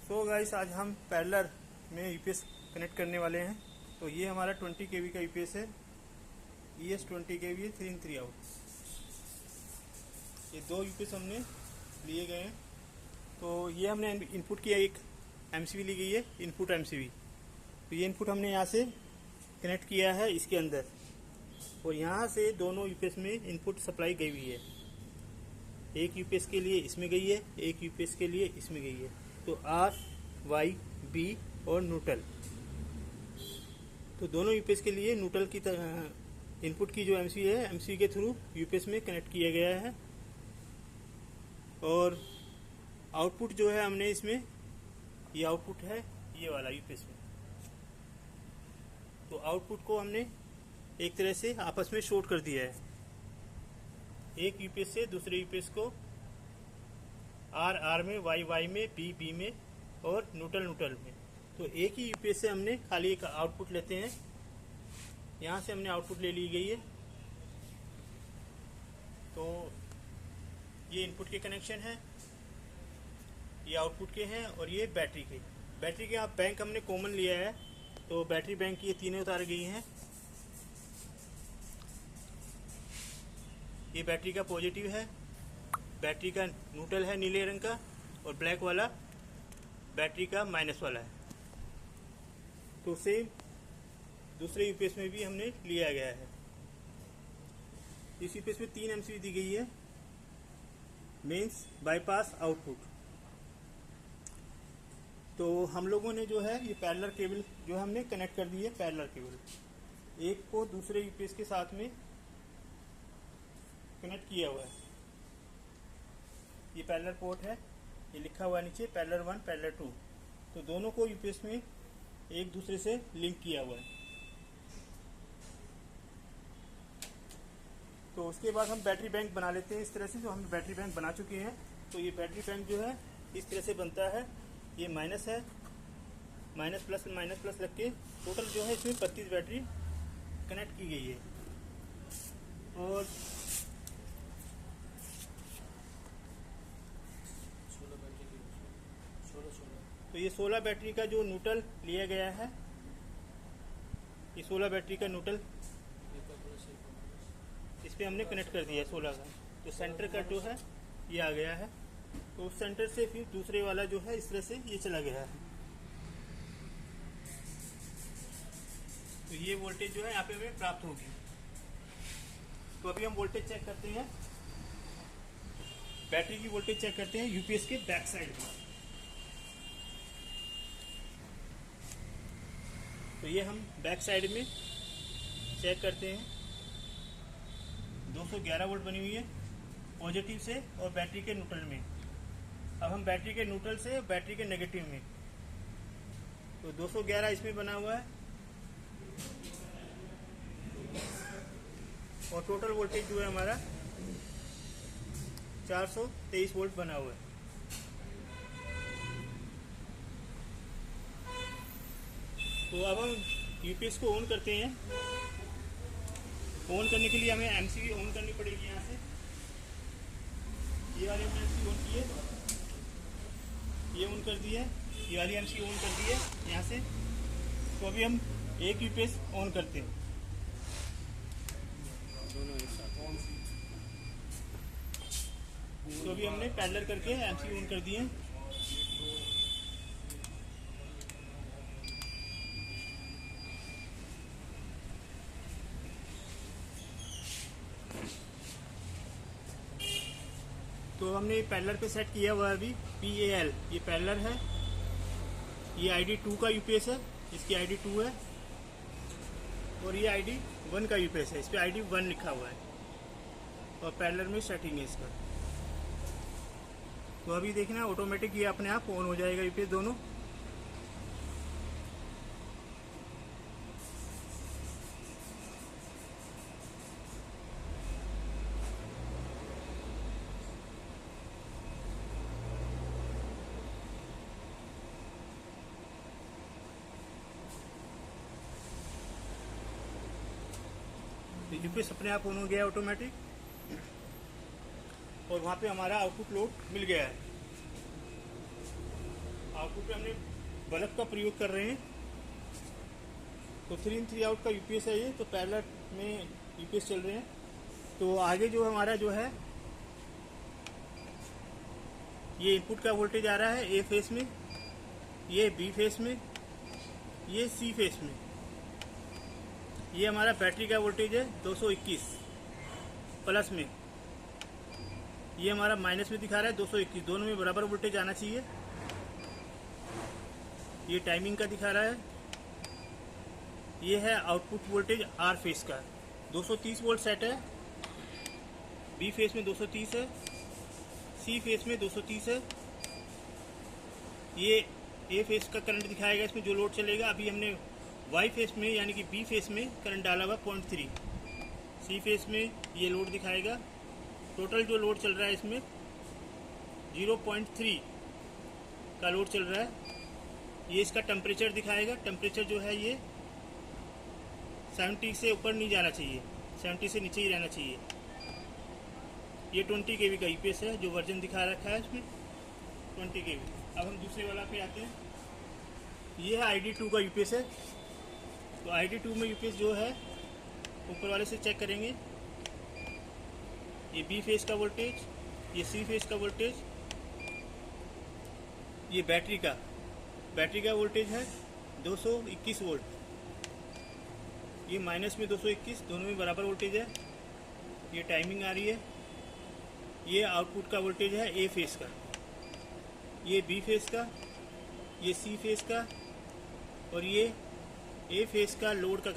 So guys, आज हम parallel में यूपीएस कनेक्ट करने वाले हैं। तो ये हमारा 20 केवी का यूपीएस है। ES 20 KV 3 in 3 out. ये दो यूपीएस हमने लिए गए हैं। तो ये हमने इनपुट किया, एक एमसीबी ली गई है, इनपुट एमसीबी। तो ये इनपुट हमने यहाँ से कनेक्ट किया है इसके अंदर, और यहाँ से दोनों यूपीएस में इनपुट सप्लाई गई हुई है। एक यूपीएस के लिए इसमें गई है, एक यूपीएस के लिए इसमें गई है। तो R, Y, B और न्यूट्रल, तो दोनों यूपीएस के लिए न्यूट्रल की तरह इनपुट की जो एमसीबी है, एमसीबी के थ्रू यूपीएस में कनेक्ट किया गया है। और आउटपुट जो है हमने इसमें, ये आउटपुट है ये वाला यूपीएस में। तो आउटपुट को हमने एक तरह से आपस में शॉर्ट कर दिया है। एक यूपीएस से दूसरे यूपीएस को R R में, Y Y में, B B में और न्यूट्रल में। तो एक ही यूपीएस से हमने खाली एक आउटपुट लेते हैं। यहाँ से हमने आउटपुट ले ली गई है। तो ये इनपुट के कनेक्शन है, ये आउटपुट के हैं, और ये बैटरी के। बैटरी के आप बैंक हमने कॉमन लिया है, तो बैटरी बैंक ये तीनों उतार गई हैं। ये बैटरी का पॉजिटिव है, बैटरी का न्यूट्रल है नीले रंग का, और ब्लैक वाला बैटरी का माइनस वाला है। तो सेम दूसरे यूपीएस में भी हमने लिया गया है। इस यूपीएस में 3 एमसीबी दी गई है, मेंस, बाईपास, आउटपुट। तो हम लोगों ने जो है ये पैरेलल केबल जो हमने कनेक्ट कर दी है, पैरेलल केबल एक को दूसरे यूपीएस के साथ में कनेक्ट किया हुआ है। ये पैरेलल पोर्ट है, ये लिखा हुआ है नीचे पैरेलल 1, पैरेलल 2। तो दोनों को यूपीएस में एक दूसरे से लिंक किया हुआ है। तो उसके बाद हम बैटरी बैंक बना लेते हैं इस तरह से। जो हम बैटरी बैंक बना चुके हैं, तो ये बैटरी बैंक जो है इस तरह से बनता है। ये माइनस है, माइनस प्लस लग के टोटल जो है इसमें 32 बैटरी कनेक्ट की गई है। और तो ये 16 बैटरी का जो न्यूट्रल लिया गया है, ये 16 बैटरी का न्यूट्रल इस पे हमने कनेक्ट कर दिया है 16 का। तो सेंटर का जो है ये आ गया है। तो उस सेंटर से फिर दूसरे वाला जो है इस तरह से ये चला गया है। तो ये वोल्टेज जो है यहाँ पे हमें प्राप्त होगी। तो अभी हम वोल्टेज चेक करते हैं, बैटरी की वोल्टेज चेक करते हैं यूपीएस के बैक साइड में। तो ये हम बैक साइड में चेक करते हैं। 211 वोल्ट बनी हुई है पॉजिटिव से और बैटरी के न्यूट्रल में। अब हम बैटरी के न्यूट्रल से बैटरी के नेगेटिव में, तो 211 इसमें बना हुआ है, और टोटल वोल्टेज जो है हमारा 423 वोल्ट बना हुआ है। तो अब हम यूपीएस को ऑन करते हैं। ऑन करने के लिए हमें एमसीबी ऑन करनी पड़ेगी। यहाँ से ये वाली हमने एमसीबी ऑन की है, ये ऑन कर दी है, ये वाली एमसीबी ऑन कर दी है यहाँ से। तो अभी हम एक यूपीएस ऑन करते हैं, दोनों एक साथ। तो अभी हमने पैरेलल करके एमसीबी ऑन कर दी है। तो हमने पैरेलल पे सेट किया हुआ है अभी PAL, ये पैरेलल है। ये ID 2 का यूपीएस है, इसकी ID 2 है, और ये ID 1 का यूपीएस है, इस पे ID 1 लिखा हुआ है, और पैरेलल में सेटिंग है इसका। तो अभी देखना ऑटोमेटिक ये अपने आप ऑन हो जाएगा यूपीएस दोनों। यूपीएस अपने आप ऑन हो गया ऑटोमेटिक, और वहाँ पे हमारा आउटपुट लोड मिल गया है। आउटपुट पे हमने बल्ब का प्रयोग कर रहे हैं। तो 3 in 3 आउट का यूपीएस है ये, तो पैरेलल में यूपीएस चल रहे हैं। तो आगे जो हमारा जो है ये इनपुट का वोल्टेज आ रहा है ए फेस में, ये बी फेस में, ये सी फेस में। ये हमारा बैटरी का वोल्टेज है 221 प्लस में, ये हमारा माइनस में दिखा रहा है 221। दोनों में बराबर वोल्टेज आना चाहिए। ये टाइमिंग का दिखा रहा है। ये है आउटपुट वोल्टेज आर फेस का, 230 वोल्ट सेट है। बी फेस में 230 है, सी फेस में 230 है। ये ए फेस का करंट दिखाएगा, इसमें जो लोड चलेगा। अभी हमने वाई फेस में यानी कि बी फेस में करंट डाला हुआ 0.3। सी फेस में ये लोड दिखाएगा। टोटल जो लोड चल रहा है इसमें 0.3 का लोड चल रहा है। ये इसका टेम्परेचर दिखाएगा। टेम्परेचर जो है ये 70 से ऊपर नहीं जाना चाहिए, 70 से नीचे ही रहना चाहिए। ये 20 kV का यूपीएस है, जो वर्जन दिखा रखा है इसमें 20 kV। अब हम दूसरे वाला पे आते हैं। ये है ID2 का यूपीएस है। तो ID2 में यूपीएस जो है ऊपर वाले से चेक करेंगे। ये बी फेस का वोल्टेज, ये सी फेस का वोल्टेज, ये बैटरी का वोल्टेज है 221 वोल्ट। ये माइनस में 221, दोनों में बराबर वोल्टेज है। ये टाइमिंग आ रही है। ये आउटपुट का वोल्टेज है ए फेस का, ये बी फेस का, ये सी फेस का, और ये ए फेस का लोड का